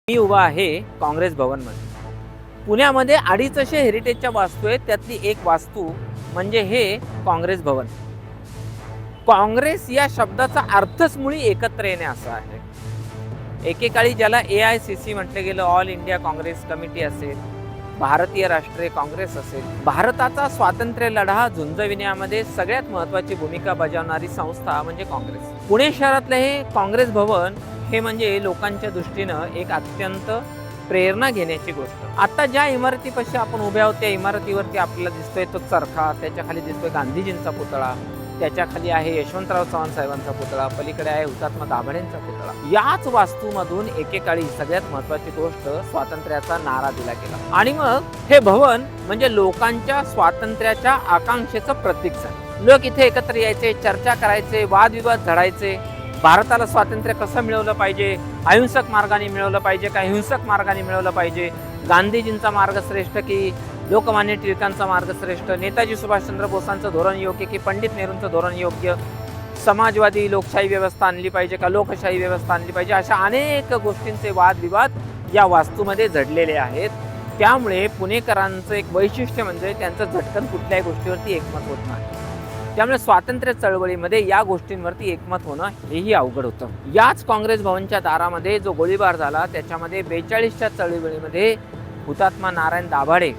मी उभा आहे काँग्रेस भवनमध्ये. पुण्यामध्ये अडीचशे हेरिटेजच्या वास्तू आहेत, त्यातली एक वास्तू म्हणजे हे काँग्रेस भवन. काँग्रेस या शब्दाचा अर्थच मुळी एकत्र येणे असा आहे. एकेकाळी ज्याला AICC म्हटले गेलं, ऑल इंडिया काँग्रेस कमिटी असेल, भारतीय राष्ट्रीय काँग्रेस असेल, भारताचा स्वातंत्र्य लढा झुंजविण्यामध्ये सगळ्यात महत्त्वाची भूमिका बजावणारी संस्था म्हणजे काँग्रेस. पुणे शहरातले हे काँग्रेस भवन हे म्हणजे लोकांच्या दृष्टीनं एक अत्यंत प्रेरणा घेण्याची गोष्ट. आता ज्या इमारतीपाशी आपण उभे आहोत त्या इमारतीवरती आपल्याला दिसतोय तो चरखा, त्याच्या खाली दिसतोय गांधीजींचा पुतळा, त्याच्या खाली आहे यशवंतराव चव्हाण साहेबांचा पुतळा, पलीकडे आहे हुतात्मा दाभाडेंचा पुतळा. याच वास्तूमधून एकेकाळी सगळ्यात महत्त्वाची गोष्ट स्वातंत्र्याचा नारा दिला गेला आणि मग हे भवन म्हणजे लोकांच्या स्वातंत्र्याच्या आकांक्षेचं प्रतीक झालं. लोक इथे एकत्र यायचे, चर्चा करायचे, वादविवाद झडायचे. भारताला स्वातंत्र्य कसं मिळवलं पाहिजे, अहिंसक मार्गाने मिळवलं पाहिजे का हिंसक मार्गाने मिळवलं पाहिजे, गांधीजींचा मार्ग श्रेष्ठ की लोकमान्य टिळकांचा मार्ग श्रेष्ठ, नेताजी सुभाषचंद्र बोसांचं धोरण योग्य की पंडित नेहरूंचं धोरण योग्य, समाजवादी लोकशाही व्यवस्था आणली पाहिजे का लोकशाही व्यवस्था आणली पाहिजे, अशा अनेक गोष्टींचे वादविवाद या वास्तूमध्ये झडलेले आहेत. त्यामुळे पुणेकरांचं एक वैशिष्ट्य म्हणजे त्यांचं झटकन कुठल्याही गोष्टीवरती एकमत होत नाही. त्यामुळे स्वातंत्र्य चळवळीमध्ये या गोष्टींवरती एकमत होणं हेही अवघड होतं. याच काँग्रेस भवनच्या दारामध्ये जो गोळीबार झाला त्याच्यामध्ये 42च्या चळवळीमध्ये हुतात्मा नारायण दाभाडे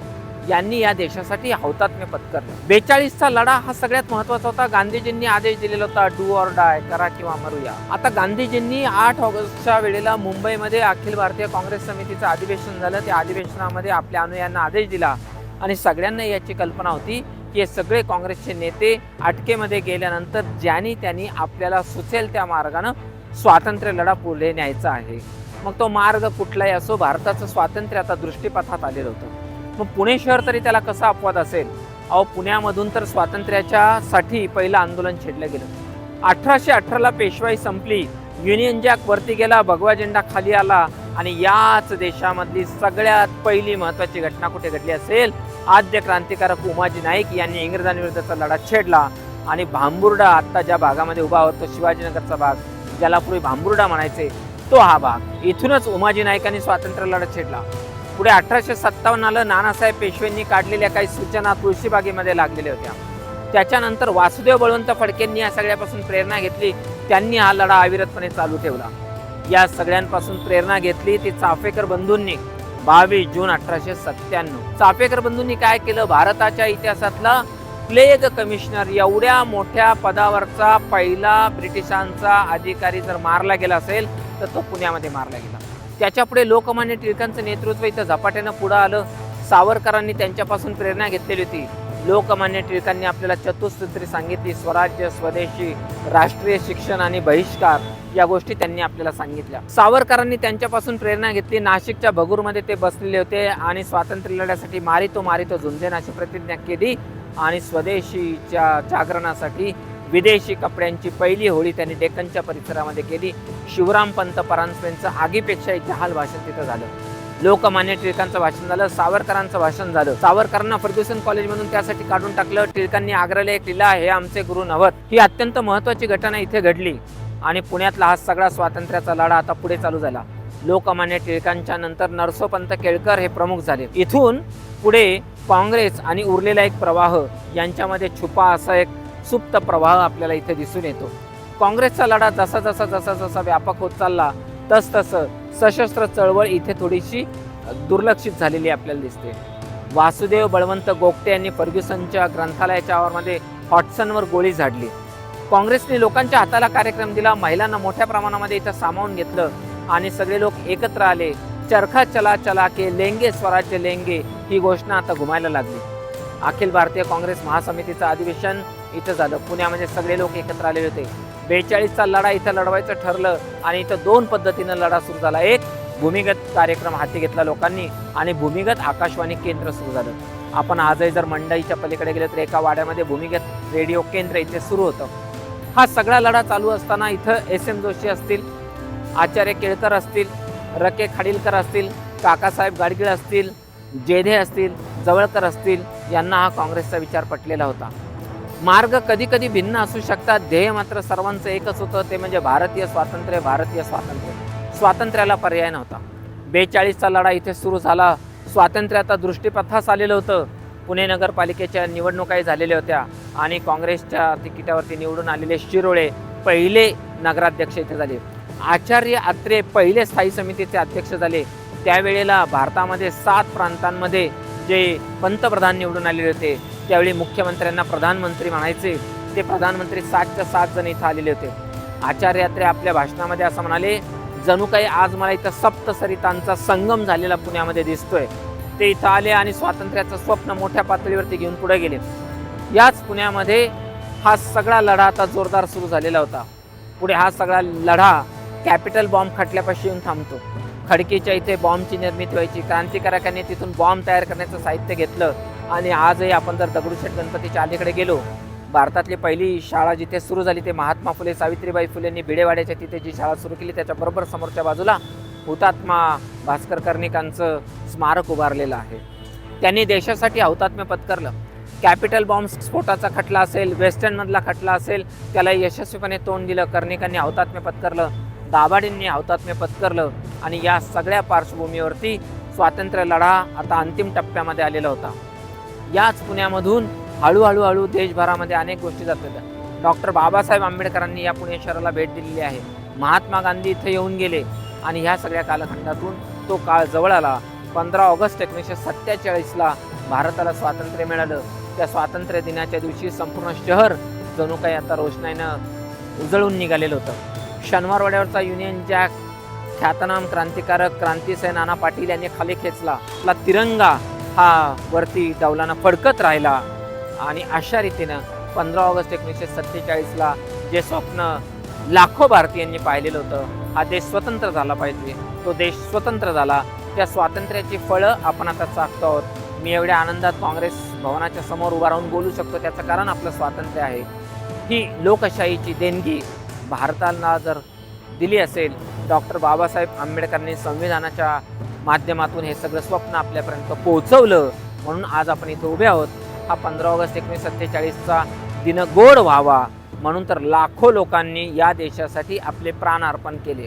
यांनी या देशासाठी हौतात्म्य पत्करलं. 42चा लढा हा सगळ्यात महत्त्वाचा होता. गांधीजींनी आदेश दिलेला होता, डू ऑर डाय, करा किंवा मरूया. आता गांधीजींनी 8 ऑगस्टच्या वेळेला मुंबईमध्ये अखिल भारतीय काँग्रेस समितीचं अधिवेशन झालं. त्या अधिवेशनामध्ये आपल्या अनुयायांना आदेश दिला आणि सगळ्यांना याची कल्पना होती की हे सगळे काँग्रेसचे नेते अटकेमध्ये गेल्यानंतर ज्यांनी त्यांनी आपल्याला सुचेल त्या मार्गानं स्वातंत्र्य लढा पुढे न्यायचा आहे. मग तो मार्ग कुठलाही असो, भारताचं स्वातंत्र्य आता दृष्टीपथात आलेलं होतं. मग पुणे शहर तरी त्याला कसा अपवाद असेल? अहो, पुण्यामधून तर स्वातंत्र्याच्यासाठी पहिलं आंदोलन छेडलं गेलं. 1818ला पेशवाई संपली, युनियन जॅक वरती गेला, भगवा झेंडा खाली आला आणि याच देशामधली सगळ्यात पहिली महत्त्वाची घटना कुठे घडली असेल? आद्य क्रांतिकारक उमाजी नाईक यांनी इंग्रजांविरुद्धचा लढा छेडला आणि भांबुर्डा, आत्ता ज्या भागामध्ये उभा होतो शिवाजीनगरचा भाग, ज्याला पूर्वी भांबुर्डा म्हणायचे, तो हा भाग. इथूनच उमाजी नाईकांनी स्वातंत्र्य लढा छेडला. पुढे 1857 नानासाहेब पेशवेंनी काढलेल्या काही सूचना तुळशीबागेमध्ये लागलेल्या होत्या. त्याच्यानंतर वासुदेव बळवंत फडकेंनी या सगळ्यापासून प्रेरणा घेतली. त्यांनी हा लढा अविरतपणे चालू ठेवला. या सगळ्यांपासून प्रेरणा घेतली ती चाफेकर बंधूंनी. 22 जून 1897 चाफेकर बंधूंनी काय केलं? भारताच्या इतिहासातला प्लेग कमिशनर एवढ्या मोठ्या पदावरचा पहिला ब्रिटिशांचा अधिकारी जर मारला गेला असेल तर तो पुण्यामध्ये मारला गेला. त्याच्या पुढे लोकमान्य टिळकांचं नेतृत्व इथं झपाट्यानं पुढं आलं. सावरकरांनी त्यांच्यापासून प्रेरणा घेतलेली होती. लोकमान्य टिळकांनी आपल्याला चतुसूत्री सांगितली, स्वराज्य, स्वदेशी, राष्ट्रीय शिक्षण आणि बहिष्कार, या गोष्टी त्यांनी आपल्याला सांगितल्या. सावरकरांनी त्यांच्यापासून प्रेरणा घेतली. नाशिकच्या भगूरमध्ये ते बसलेले होते आणि स्वातंत्र्य लढ्यासाठी मारितो झुंजेन अशी प्रतिज्ञा केली आणि स्वदेशीच्या जागरणासाठी विदेशी कपड्यांची पहिली होळी त्यांनी डेक्कनच्या परिसरामध्ये केली. शिवराम पंत परांजपेंचं आगीपेक्षा जहाल भाषण तिथं झालं. लोकमान्य टिळकांचं भाषण झालं, सावरकरांचं भाषण झालं. सावरकरांना फर्ग्युसन कॉलेजमधून त्यासाठी काढून टाकलं. टिळकांनी आग्र्याला एक लिहिला, हे आमचे गुरु नव्हत. ही अत्यंत महत्त्वाची घटना इथे घडली आणि पुण्यातला हा सगळा स्वातंत्र्याचा लढा आता पुढे चालू झाला. लोकमान्य टिळकांच्या नंतर नरसोपंत केळकर हे प्रमुख झाले. इथून पुढे काँग्रेस आणि उरलेला एक प्रवाह यांच्यामध्ये छुपा असा एक सुप्त प्रवाह आपल्याला इथे दिसून येतो. काँग्रेसचा लढा जसा जसा व्यापक होत चालला तसं सशस्त्र चळवळ इथे थोडीशी दुर्लक्षित झालेली आपल्याला दिसते. वासुदेव बळवंत गोगटे यांनी फर्ग्युसनच्या ग्रंथालयाच्या आवारामध्ये हॉटसनवर गोळी झाडली. काँग्रेसने लोकांच्या हाताला कार्यक्रम दिला, महिलांना मोठ्या प्रमाणामध्ये इथं सामावून घेतलं आणि सगळे लोक एकत्र आले. चरखा चला चला के लेंगे स्वराज्य लेंगे ही घोषणा आता घुमायला लागली. अखिल भारतीय काँग्रेस महासमितीचं अधिवेशन इथं झालं. पुण्यामध्ये सगळे लोक एकत्र आलेले होते. 42चा लढा इथं लढवायचं ठरलं आणि इथं 2 पद्धतीनं लढा सुरू झाला. एक, भूमिगत कार्यक्रम हाती घेतला लोकांनी आणि भूमिगत आकाशवाणी केंद्र सुरू झालं. आपण आजही जर मंडईच्या पलीकडे गेलो तर एका वाड्यामध्ये भूमिगत रेडिओ केंद्र इथे सुरू होतं. हा सगळा लढा चालू असताना इथं SM जोशी असतील, आचार्य केळकर असतील, रके खाडीलकर असतील, काकासाहेब गाडगीळ असतील, जेधे असतील, जवळकर असतील, यांना हा काँग्रेसचा विचार पटलेला होता. मार्ग कधी कधी भिन्न असू शकतात, ध्येय मात्र सर्वांचं एकच होतं, ते म्हणजे भारतीय स्वातंत्र्य. भारतीय स्वातंत्र्य, स्वातंत्र्याला पर्याय नव्हता. 42चा लढा इथे सुरू झाला. स्वातंत्र्य आता दृष्टीपथास आलेलं होतं. पुणे नगरपालिकेच्या निवडणुकाही झालेल्या होत्या आणि काँग्रेसच्या तिकिटावरती निवडून आलेले शिरोळे पहिले नगराध्यक्ष इथे झाले. आचार्य अत्रे पहिले स्थायी समितीचे अध्यक्ष झाले. त्यावेळेला भारतामध्ये 7 प्रांतांमध्ये जे पंतप्रधान निवडून आलेले होते त्यावेळी मुख्यमंत्र्यांना प्रधानमंत्री म्हणायचे. ते प्रधानमंत्री 7च्या 7 जण इथं आलेले होते. आचार्य अत्रे आपल्या भाषणामध्ये असं म्हणाले, जणू काही आज मला इथं सप्तसरितांचा संगम झालेला पुण्यामध्ये दिसतोय. ते इथं आले आणि स्वातंत्र्याचं स्वप्न मोठ्या पातळीवरती घेऊन पुढे गेले. याच पुण्यामध्ये हा सगळा लढा आता जोरदार सुरू झालेला होता. पुढे हा सगळा लढा कॅपिटल बॉम्ब खटल्यापाशी येऊन थांबतो. खडकीच्या इथे बॉम्बची निर्मिती व्हायची. क्रांतिकारकांनी तिथून बॉम्ब तयार करण्याचं साहित्य घेतलं आणि आजही आपण जर दगडूशेठ गणपतीच्या अलीकडे गेलो, भारतातली पहिली शाळा जिथे सुरू झाली ते महात्मा फुले सावित्रीबाई फुलेंनी भिडेवाड्याच्या तिथे जी शाळा सुरू केली त्याच्याबरोबर समोरच्या बाजूला हुतात्मा भास्कर कर्णिकांचं स्मारक उभारलेलं आहे. त्यांनी देशासाठी हौतात्म्य पत्करलं. कॅपिटल बॉम्ब स्फोटाचा खटला असेल, वेस्टर्नमधला खटला असेल, त्याला यशस्वीपणे तोंड दिलं. कर्णिकांनी हौतात्म्य पत्करलं, दाभाडेंनी हौतात्म्य पत्करलं आणि या सगळ्या पार्श्वभूमीवरती स्वातंत्र्य लढा आता अंतिम टप्प्यामध्ये आलेला होता. याच पुण्यामधून हळूहळू देशभरामध्ये अनेक गोष्टी जात होत्या. डॉक्टर बाबासाहेब आंबेडकरांनी या पुणे शहराला भेट दिलेली आहे. महात्मा गांधी इथे येऊन गेले आणि ह्या सगळ्या कालखंडातून तो काळ जवळ आला. 15 ऑगस्ट 1947ला भारताला स्वातंत्र्य मिळालं. त्या स्वातंत्र्य दिनाच्या दिवशी संपूर्ण शहर जणू काही आता रोषणाईनं उजळून निघालेलं होतं. शनिवारवाड्यावरचा युनियन जॅक ख्यातनाम क्रांतिकारक क्रांतिसेन नाना पाटील यांनी खाली खेचला. आपला तिरंगा हा वरती डौलानं फडकत राहिला आणि अशा रीतीनं 15 ऑगस्ट 1947ला जे स्वप्न लाखो भारतीयांनी पाहिलेलं होतं, हा देश स्वतंत्र झाला पाहिजे, तो देश स्वतंत्र झाला. त्या स्वातंत्र्याची फळं आपण आता चाखतो आहोत. मी एवढ्या आनंदात काँग्रेस भवनाच्या समोर उभा राहून बोलू शकतो, त्याचं कारण आपलं स्वातंत्र्य आहे. ही लोकशाहीची देणगी भारताला जर दिली असेल, डॉक्टर बाबासाहेब आंबेडकरांनी संविधानाच्या माध्यमातून हे सगळं स्वप्न आपल्यापर्यंत पोहोचवलं, म्हणून आज आपण इथे उभे आहोत. हा 15 ऑगस्ट 1947चा दिन गोड व्हावा म्हणून तर लाखो लोकांनी या देशासाठी आपले प्राण अर्पण केले.